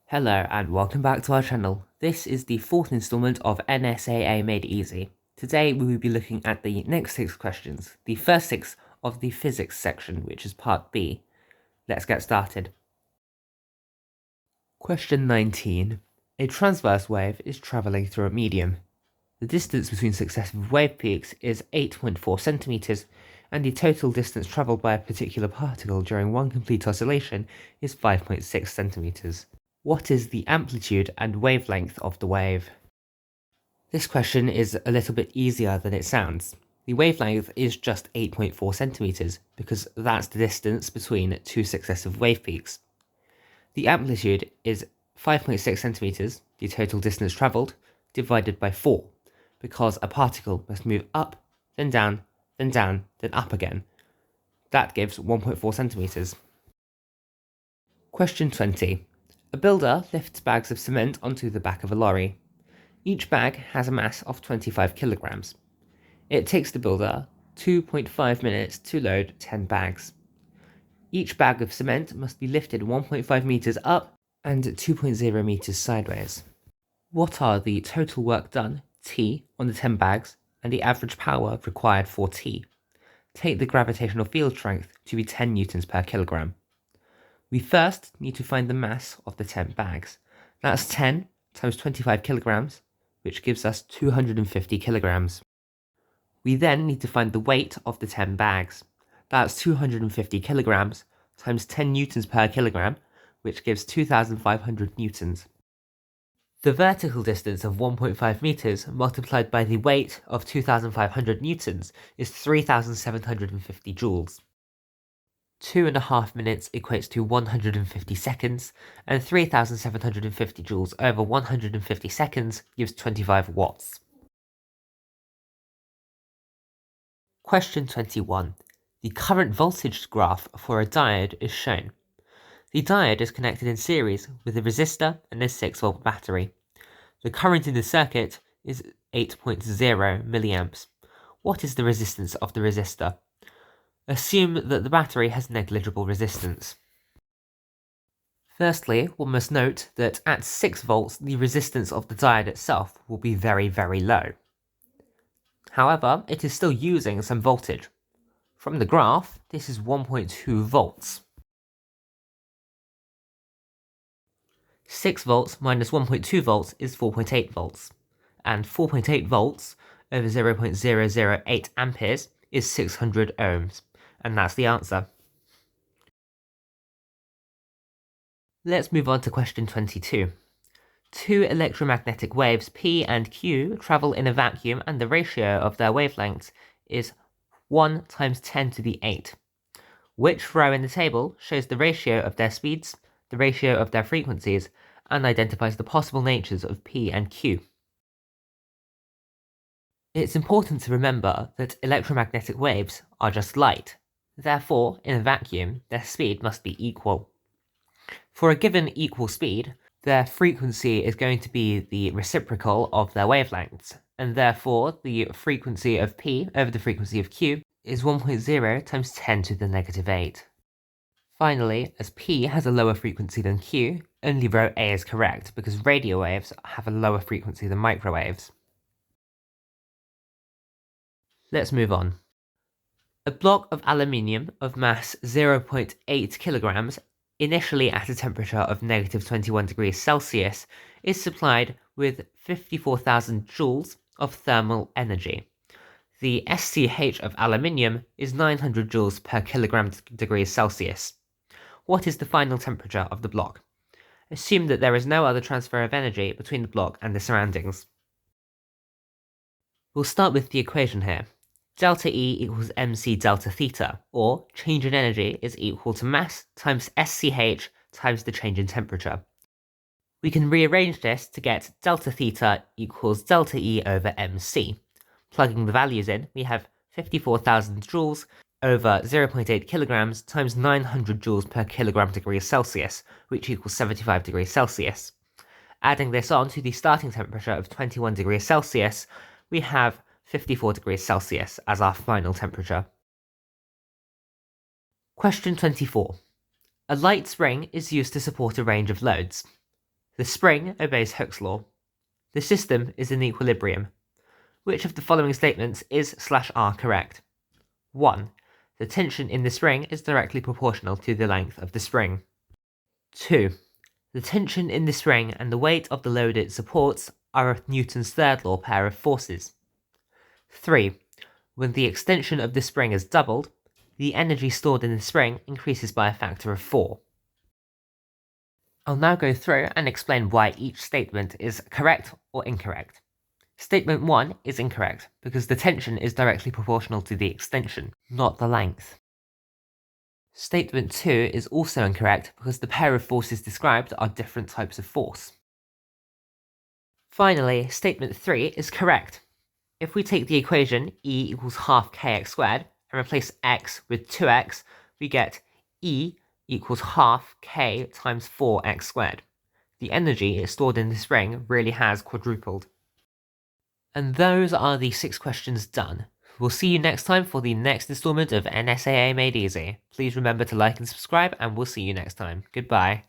Hello and welcome back to our channel. This is the fourth installment of NSAA Made Easy. Today we will be looking at the next 6 questions, the first 6 of the physics section, which is part B. Let's get started. Question 19. A transverse wave is travelling through a medium. The distance between successive wave peaks is 8.4 centimeters, and the total distance travelled by a particular particle during one complete oscillation is 5.6 centimeters. What is the amplitude and wavelength of the wave? This question is a little bit easier than it sounds. The wavelength is just 8.4 centimeters because that's the distance between 2 successive wave peaks. The amplitude is 5.6 centimeters, the total distance travelled, divided by 4, because a particle must move up, then down, then down, then up again. That gives 1.4 centimeters. Question 20. A builder lifts bags of cement onto the back of a lorry. Each bag has a mass of 25 kilograms. It takes the builder 2.5 minutes to load 10 bags. Each bag of cement must be lifted 1.5 meters up and 2.0 meters sideways. What are the total work done, T, on the 10 bags, and the average power required for T? Take the gravitational field strength to be 10 newtons per kilogram. We first need to find the mass of the 10 bags. That's 10 times 25 kilograms, which gives us 250 kilograms. We then need to find the weight of the 10 bags. That's 250 kilograms times 10 newtons per kilogram, which gives 2,500 newtons. The vertical distance of 1.5 meters multiplied by the weight of 2,500 newtons is 3,750 joules. 2.5 minutes equates to 150 seconds, and 3,750 joules over 150 seconds gives 25 watts. Question 21. The current voltage graph for a diode is shown. The diode is connected in series with a resistor and a 6-volt battery. The current in the circuit is 8.0 milliamps. What is the resistance of the resistor? Assume that the battery has negligible resistance. Firstly, one must note that at 6 volts the resistance of the diode itself will be very, very low. However, it is still using some voltage. From the graph, this is 1.2 volts. 6 volts minus 1.2 volts is 4.8 volts, and 4.8 volts over 0.008 amperes is 600 ohms. And that's the answer. Let's move on to question 22. 2 electromagnetic waves P and Q travel in a vacuum and the ratio of their wavelengths is 1 times 10 to the 8. Which row in the table shows the ratio of their speeds, the ratio of their frequencies, and identifies the possible natures of P and Q? It's important to remember that electromagnetic waves are just light. Therefore, in a vacuum, their speed must be equal. For a given equal speed, their frequency is going to be the reciprocal of their wavelengths, and therefore the frequency of P over the frequency of Q is 1.0 times 10 to the negative 8. Finally, as P has a lower frequency than Q, only row A is correct because radio waves have a lower frequency than microwaves. Let's move on. A block of aluminium of mass 0.8 kilograms, initially at a temperature of -21 degrees Celsius, is supplied with 54,000 joules of thermal energy. The SCH of aluminium is 900 joules per kilogram degrees Celsius. What is the final temperature of the block? Assume that there is no other transfer of energy between the block and the surroundings. We'll start with the equation here. Delta E equals mc delta theta, or change in energy is equal to mass times SCH times the change in temperature. We can rearrange this to get delta theta equals delta E over mc. Plugging the values in, we have 54,000 joules over 0.8 kilograms times 900 joules per kilogram degrees Celsius, which equals 75 degrees Celsius. Adding this on to the starting temperature of 21 degrees Celsius, we have 54 degrees Celsius as our final temperature. Question 24. A light spring is used to support a range of loads. The spring obeys Hooke's law. The system is in equilibrium. Which of the following statements is/r correct? 1. The tension in the spring is directly proportional to the length of the spring. 2. The tension in the spring and the weight of the load it supports are Newton's third law pair of forces. 3. When the extension of the spring is doubled, the energy stored in the spring increases by a factor of 4. I'll now go through and explain why each statement is correct or incorrect. Statement 1 is incorrect because the tension is directly proportional to the extension, not the length. Statement 2 is also incorrect because the pair of forces described are different types of force. Finally, statement 3 is correct. If we take the equation E equals half kx squared and replace x with 2x, we get E equals half k times 4x squared. The energy stored in the spring really has quadrupled. And those are the 6 questions done. We'll see you next time for the next installment of NSAA Made Easy. Please remember to like and subscribe, and we'll see you next time. Goodbye.